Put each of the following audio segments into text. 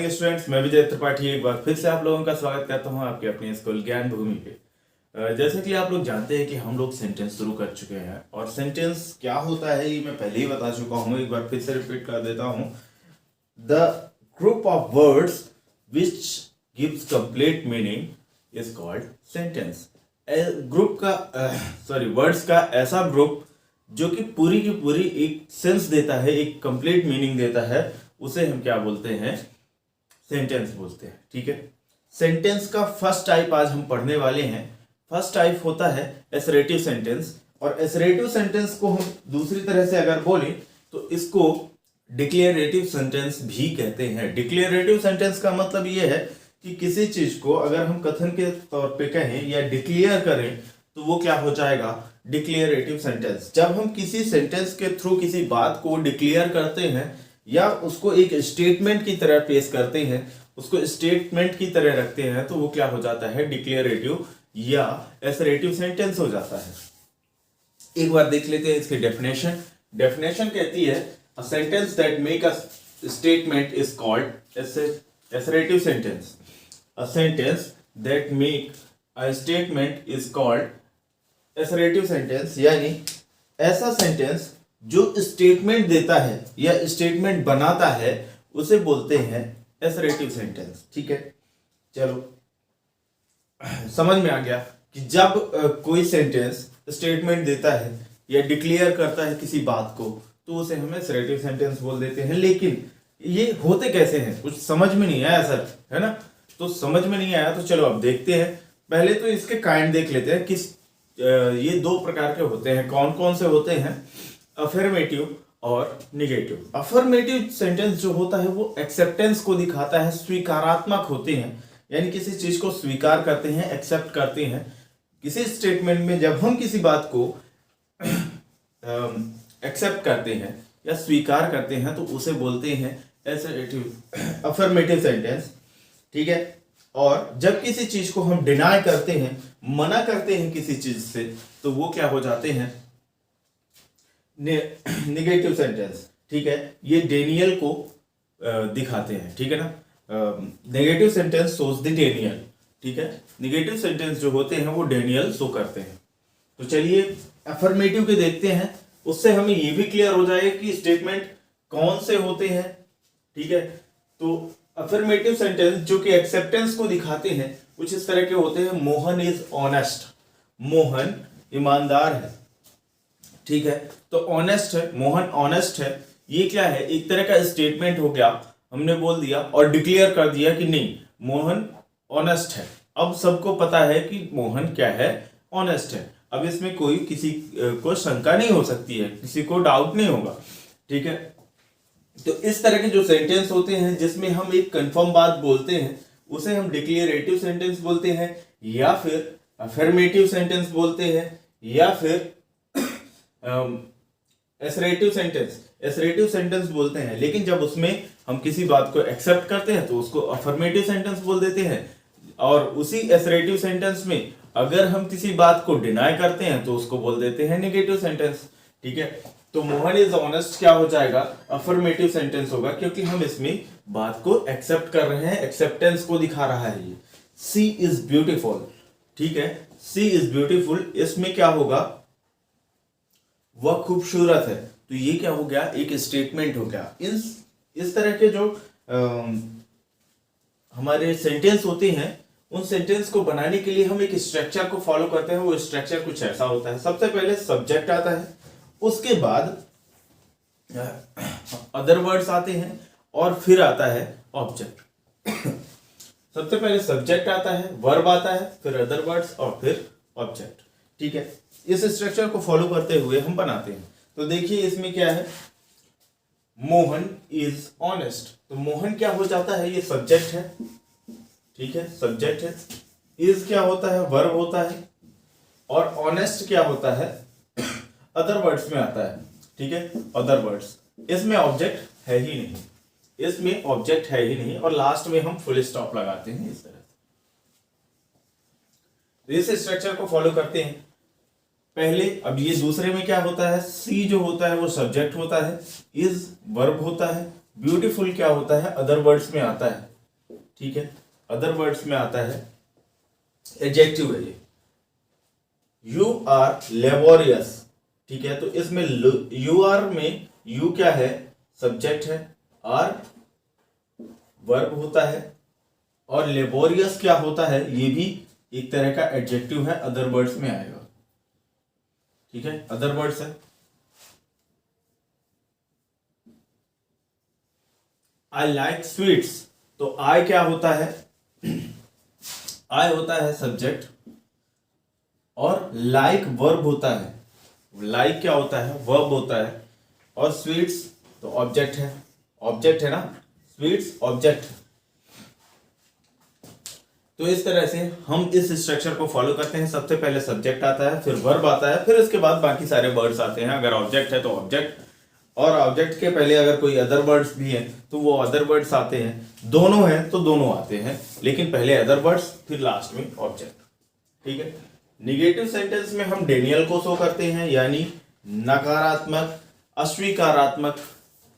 Morning students, मैं विजय त्रिपाठी एक बार फिर से आप लोगों का स्वागत करता हूं आपके अपने स्कूल ज्ञान भूमि पे। जैसे कि आप लोग जानते हैं कि हम लोग सेंटेंस शुरू कर चुके हैं और सेंटेंस क्या होता है ये मैं पहले ही बता चुका हूं, एक बार फिर से रिपीट कर देता हूं। The group of words which gives complete meaning is called sentence. Group का वर्ड्स का ऐसा ग्रुप जो कि पूरी की पूरी एक सेंस देता है, एक कंप्लीट मीनिंग देता है, उसे हम क्या बोलते हैं? सेंटेंस बोलते हैं। ठीक है, सेंटेंस का फर्स्ट टाइप आज हम पढ़ने वाले हैं। फर्स्ट टाइप होता है एसरेटिव सेंटेंस, और एसरेटिव सेंटेंस को हम दूसरी तरह से अगर बोलें तो इसको डिक्लेरेटिव सेंटेंस भी कहते हैं। डिक्लेरेटिव सेंटेंस का मतलब ये है कि किसी चीज को अगर हम कथन के तौर पे कहें या डिक्लेयर करें तो वो क्या हो जाएगा? Declarative sentence. जब हम किसी सेंटेंस के थ्रू किसी बात को डिक्लेयर करते हैं या उसको एक स्टेटमेंट की तरह पेश करते हैं, उसको स्टेटमेंट की तरह रखते हैं, तो वो क्या हो जाता है? डिक्लेरेटिव या एसरेटिव सेंटेंस हो जाता है। एक बार देख लेते हैं इसकी डेफिनेशन। डेफिनेशन कहती है a sentence that make a statement is called assertive sentence. A sentence that make a statement is called assertive sentence, यानी ऐसा सेंटेंस जो स्टेटमेंट देता है या स्टेटमेंट बनाता है उसे बोलते हैं एसरेटिव सेंटेंस। ठीक है, चलो समझ में आ गया कि जब कोई सेंटेंस स्टेटमेंट देता है या डिक्लेयर करता है किसी बात को तो उसे हम एसरेटिव सेंटेंस बोल देते हैं। लेकिन ये होते कैसे हैं? कुछ समझ में नहीं आया सर, है ना? तो समझ में नहीं आया तो चलो अब देखते हैं। पहले तो इसके काइंड देख लेते हैं। ये दो प्रकार के होते हैं। कौन कौन से होते हैं? अफर्मेटिव और निगेटिव। अफर्मेटिव सेंटेंस जो होता है वो एक्सेप्टेंस को दिखाता है, स्वीकारात्मक होते हैं, यानी किसी चीज को स्वीकार करते हैं, एक्सेप्ट करते हैं। किसी स्टेटमेंट में जब हम किसी बात को एक्सेप्ट करते हैं या स्वीकार करते हैं तो उसे बोलते हैं अफर्मेटिव सेंटेंस। ठीक है, और जब किसी चीज को हम डिनाई करते हैं, मना करते हैं किसी चीज से, तो वो क्या हो जाते हैं? Negative sentence. ठीक है, ये डेनियल को दिखाते हैं। ठीक है ना, negative sentence shows the Daniel. ठीक है, निगेटिव सेंटेंस जो होते हैं वो डेनियल शो करते हैं। तो चलिए अफर्मेटिव के देखते हैं, उससे हमें ये भी क्लियर हो जाए कि स्टेटमेंट कौन से होते हैं। ठीक है, तो अफर्मेटिव सेंटेंस जो कि एक्सेप्टेंस को दिखाते हैं कुछ इस तरह के होते हैं। Mohan is honest. मोहन ईमानदार है। ठीक है, तो ऑनेस्ट है, मोहन ऑनेस्ट है। ये क्या है? एक तरह का स्टेटमेंट हो गया, हमने बोल दिया और डिक्लेयर कर दिया कि नहीं, मोहन ऑनेस्ट है। अब सबको पता है कि मोहन क्या है? ऑनेस्ट है। अब इसमें कोई किसी को शंका नहीं हो सकती है, किसी को डाउट नहीं होगा। ठीक है, तो इस तरह के जो सेंटेंस होते हैं जिसमें हम एक कंफर्म बात बोलते हैं उसे हम डिक्लेरेटिव सेंटेंस बोलते हैं, या फिर अफर्मेटिव सेंटेंस बोलते हैं, या फिर एसरेटिव सेंटेंस बोलते हैं। लेकिन जब उसमें हम किसी बात को एक्सेप्ट करते हैं तो उसको अफर्मेटिव सेंटेंस बोल देते हैं, और उसी एसरेटिव सेंटेंस में अगर हम किसी बात को डिनाई करते हैं तो उसको बोल देते हैं नेगेटिव सेंटेंस। ठीक है, तो मोहन इज ऑनेस्ट क्या हो जाएगा? अफर्मेटिव सेंटेंस होगा, क्योंकि हम इसमें बात को एक्सेप्ट कर रहे हैं, एक्सेप्टेंस को दिखा रहा है ये। सी इज ब्यूटीफुल। ठीक है, सी इज ब्यूटीफुल, इसमें क्या होगा? वह खूबसूरत है। तो ये क्या हो गया? एक स्टेटमेंट हो गया। इस तरह के जो हमारे सेंटेंस होते हैं उन सेंटेंस को बनाने के लिए हम एक स्ट्रक्चर को फॉलो करते हैं। वो स्ट्रक्चर कुछ ऐसा होता है। सबसे पहले सब्जेक्ट आता है, उसके बाद अदर वर्ड्स आते हैं और फिर आता है ऑब्जेक्ट। सबसे पहले सब्जेक्ट आता है, वर्ब आता है, फिर अदर वर्ड्स और फिर ऑब्जेक्ट। ठीक है, इस स्ट्रक्चर को फॉलो करते हुए हम बनाते हैं। तो देखिए इसमें क्या है? Mohan is honest. तो मोहन क्या हो जाता है? ये सब्जेक्ट है। ठीक है, सब्जेक्ट है। इज क्या होता है? वर्ब होता है। और ऑनेस्ट क्या होता है? अदर वर्ड्स में आता है। ठीक है, अदर वर्ड्स। इसमें ऑब्जेक्ट है ही नहीं, इसमें ऑब्जेक्ट है ही नहीं, और लास्ट में हम फुल स्टॉप लगाते हैं इस तरह से। इस स्ट्रक्चर को फॉलो करते हैं पहले। अब ये दूसरे में क्या होता है? सी जो होता है वो सब्जेक्ट होता है, इज वर्ब होता है, ब्यूटीफुल क्या होता है? अदर वर्ड्स में आता है। ठीक है। अदर वर्ड्स में आता है, एडजेक्टिव है ये, यू आर लेबोरियस, ठीक है। तो इसमें यू आर में यू क्या है, सब्जेक्ट है, आर वर्ब होता है, और लेबोरियस क्या होता है, ये भी एक तरह का एडजेक्टिव है, अदर वर्ड्स में आएगा, ठीक है। अदर वर्ड्स है, आई लाइक स्वीट्स, तो आई क्या होता है, आई होता है सब्जेक्ट, और लाइक वर्ब होता है, लाइक क्या होता है, वर्ब होता है, और स्वीट्स तो ऑब्जेक्ट है, ऑब्जेक्ट है ना, स्वीट्स ऑब्जेक्ट। तो इस तरह से हम इस स्ट्रक्चर को फॉलो करते हैं। सबसे पहले सब्जेक्ट आता है, फिर वर्ब आता है, फिर उसके बाद बाकी सारे वर्ड्स आते हैं। अगर ऑब्जेक्ट है तो ऑब्जेक्ट, और ऑब्जेक्ट के पहले अगर कोई अदर वर्ड्स भी हैं तो वो अदर वर्ड्स आते हैं। दोनों हैं तो दोनों आते हैं, लेकिन पहले अदर वर्ड्स फिर लास्ट में ऑब्जेक्ट, ठीक है। निगेटिव सेंटेंस में हम डेनियल को शो करते हैं, यानी नकारात्मक अस्वीकारात्मक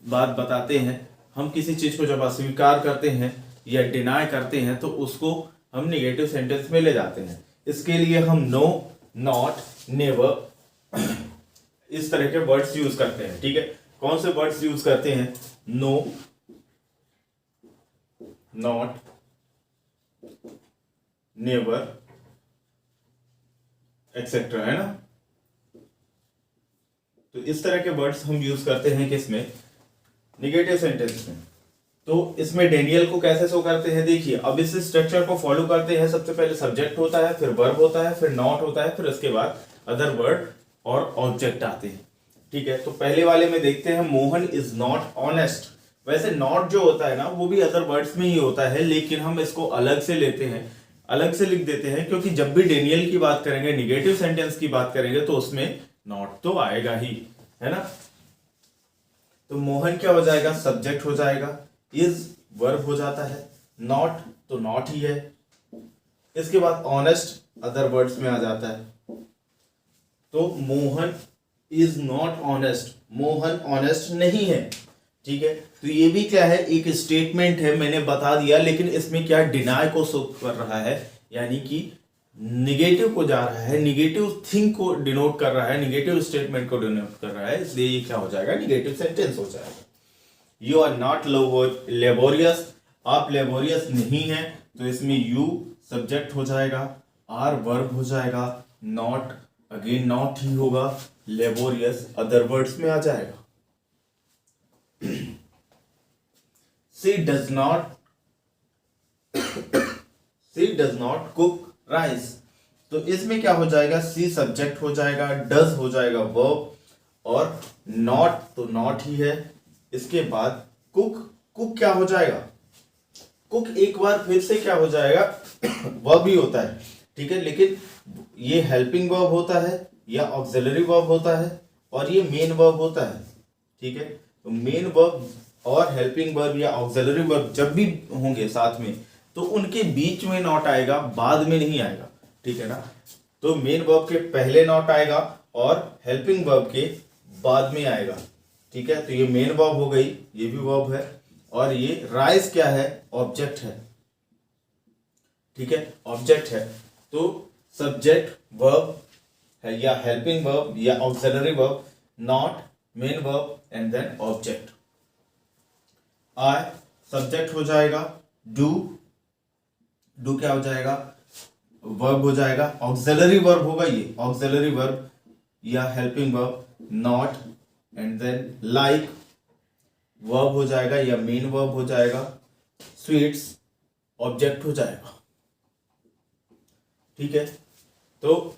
बात बताते हैं। हम किसी चीज को जब अस्वीकार करते हैं या डिनाई करते हैं तो उसको हम निगेटिव सेंटेंस में ले जाते हैं। इसके लिए हम नो, नॉट, नेवर इस तरह के वर्ड्स यूज करते हैं, ठीक है। कौन से वर्ड्स यूज करते हैं, नो, नॉट, नेवर एक्सेट्रा, है ना। तो इस तरह के वर्ड्स हम यूज करते हैं किसमें, निगेटिव सेंटेंस में। तो इसमें डेनियल को कैसे शो करते हैं, देखिए अब इस स्ट्रक्चर को फॉलो करते हैं। सबसे पहले सब्जेक्ट होता है, फिर वर्ब होता है, फिर नॉट होता है, फिर उसके बाद अदर वर्ड और ऑब्जेक्ट आते हैं, ठीक है। तो पहले वाले में देखते हैं, मोहन इज नॉट ऑनेस्ट। वैसे नॉट जो होता है ना वो भी अदर वर्ड्स में ही होता है, लेकिन हम इसको अलग से लेते हैं, अलग से लिख देते हैं, क्योंकि जब भी डेनियल की बात करेंगे, निगेटिव सेंटेंस की बात करेंगे, तो उसमें नॉट तो आएगा ही, है ना। तो मोहन क्या हो जाएगा, सब्जेक्ट हो जाएगा, इज वर्ब हो जाता है, नॉट तो नॉट ही है। इसके बाद ऑनेस्ट अदर वर्ड्स में आ जाता है। तो Mohan is not honest, Mohan honest नहीं है, ठीक है। तो ये भी क्या है, एक स्टेटमेंट है, मैंने बता दिया, लेकिन इसमें क्या डिनाई को शो कर रहा है, यानी कि निगेटिव को जा रहा है, निगेटिव थिंग को डिनोट कर रहा है, निगेटिव स्टेटमेंट को डिनोट कर रहा है, इसलिए ये क्या हो जाएगा, निगेटिव सेंटेंस हो जाएगा। यू आर नॉट लेबोरियस, आप लेबोरियस नहीं हैं, तो इसमें यू सब्जेक्ट हो जाएगा, आर वर्ब हो जाएगा, नॉट अगेन नॉट ही होगा, लेबोरियस अदर वर्ड्स में आ जाएगा। She does not cook rice, तो इसमें क्या हो जाएगा, सी सब्जेक्ट हो जाएगा, डज हो जाएगा वर्ब, और नॉट तो नॉट ही है। इसके बाद कुक, कुक क्या हो जाएगा, कुक एक बार फिर से क्या हो जाएगा, वर्ब ही होता है, ठीक है। लेकिन ये हेल्पिंग वर्ब होता है या ऑक्सिलरी वर्ब होता है, और ये मेन वर्ब होता है, ठीक है। तो मेन वर्ब और हेल्पिंग वर्ब या ऑक्सिलरी वर्ब जब भी होंगे साथ में, तो उनके बीच में नॉट आएगा, बाद में नहीं आएगा, ठीक है ना। तो मेन वर्ब के पहले नॉट आएगा और हेल्पिंग वर्ब के बाद में आएगा, ठीक है। तो ये मेन वर्ब हो गई, ये भी वर्ब है, और ये राइस क्या है, ऑब्जेक्ट है, ठीक है, ऑब्जेक्ट है। तो सब्जेक्ट वर्ब है या हेल्पिंग वर्ब या auxiliary verb, not, main verb and then object. I subject हो जाएगा, डू, डू क्या हो जाएगा, वर्ब हो जाएगा, ऑक्सिलरी वर्ब होगा, ये ऑक्सिलरी वर्ब या helping verb, not and then like verb हो जाएगा या मेन वर्ब हो जाएगा, स्वीट्स ऑब्जेक्ट हो जाएगा, ठीक है। तो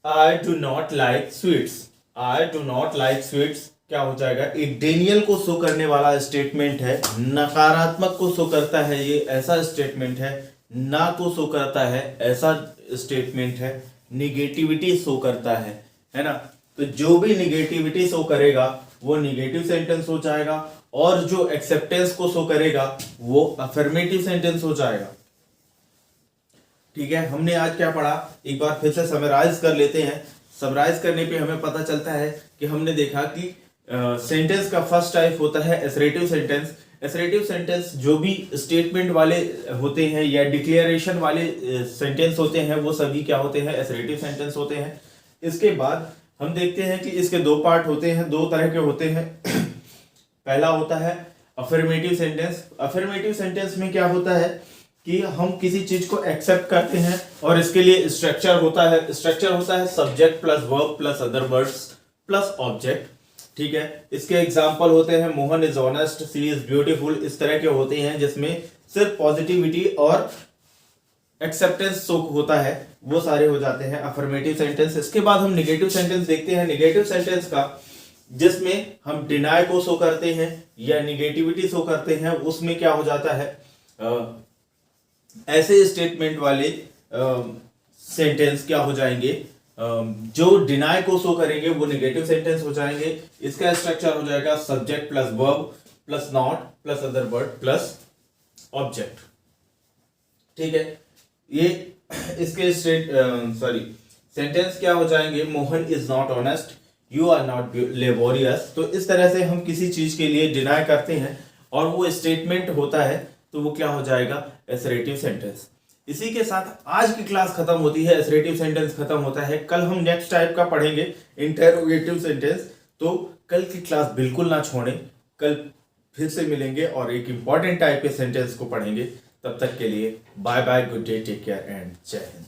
I do not like sweets, I do not like sweets क्या हो जाएगा, एक डेनियल को शो करने वाला स्टेटमेंट है, नकारात्मक को शो करता है, ये ऐसा स्टेटमेंट है, ना को शो करता है, ऐसा स्टेटमेंट है, निगेटिविटी शो करता है ना। तो जो भी निगेटिविटी शो करेगा वो निगेटिव सेंटेंस हो जाएगा, और जो एक्सेप्टेंस को शो करेगा वो अफर्मेटिव सेंटेंस हो जाएगा, ठीक है। हमने आज क्या पढ़ा, एक बार फिर से समराइज कर लेते हैं। समराइज करने पे हमें पता चलता है कि हमने देखा कि सेंटेंस का फर्स्ट टाइप होता है एसरेटिव सेंटेंस। एसरेटिव सेंटेंस जो भी स्टेटमेंट वाले होते हैं या डिक्लेरेशन वाले सेंटेंस होते हैं वो सभी क्या होते हैं, एसरेटिव सेंटेंस होते हैं। इसके बाद हम देखते हैं कि इसके दो पार्ट होते हैं, दो तरह के होते हैं। पहला होता है अफर्मेटिव सेंटेंस। अफर्मेटिव सेंटेंस में क्या होता है कि हम किसी चीज को एक्सेप्ट करते हैं और इसके लिए स्ट्रक्चर होता है। स्ट्रक्चर होता है subject plus verb plus other words plus object, ठीक है। इसके एग्जांपल होते हैं Mohan is honest, she is beautiful, इस तरह के होते हैं जिसमें सिर्फ पॉजिटिविटी और एक्सेप्टेंस होता है, वो सारे हो जाते हैं अफर्मेटिव सेंटेंस। इसके बाद हम नेगेटिव सेंटेंस देखते हैं। नेगेटिव सेंटेंस का जिसमें हम डिनाई को शो करते हैं या निगेटिविटी शो करते हैं, उसमें क्या हो जाता है, ऐसे स्टेटमेंट वाले सेंटेंस क्या हो जाएंगे, जो डिनाई को शो करेंगे वो नेगेटिव सेंटेंस हो जाएंगे। इसका स्ट्रक्चर हो जाएगा subject plus verb plus not plus other word plus object, ठीक है। ये इसके सेंटेंस क्या हो जाएंगे, Mohan is not honest, you are not laborious. तो इस तरह से हम किसी चीज के लिए डिनाई करते हैं और वो स्टेटमेंट होता है, तो वो क्या हो जाएगा, एसरेटिव सेंटेंस। इसी के साथ आज की क्लास खत्म होती है, एसरेटिव सेंटेंस खत्म होता है। कल हम नेक्स्ट टाइप का पढ़ेंगे, इंटेरोगेटिव सेंटेंस। तो कल की क्लास बिल्कुल ना छोड़ें, कल फिर से मिलेंगे और एक इंपॉर्टेंट टाइप के सेंटेंस को पढ़ेंगे। तब तक के लिए bye bye, good day, take care and जय हिंद।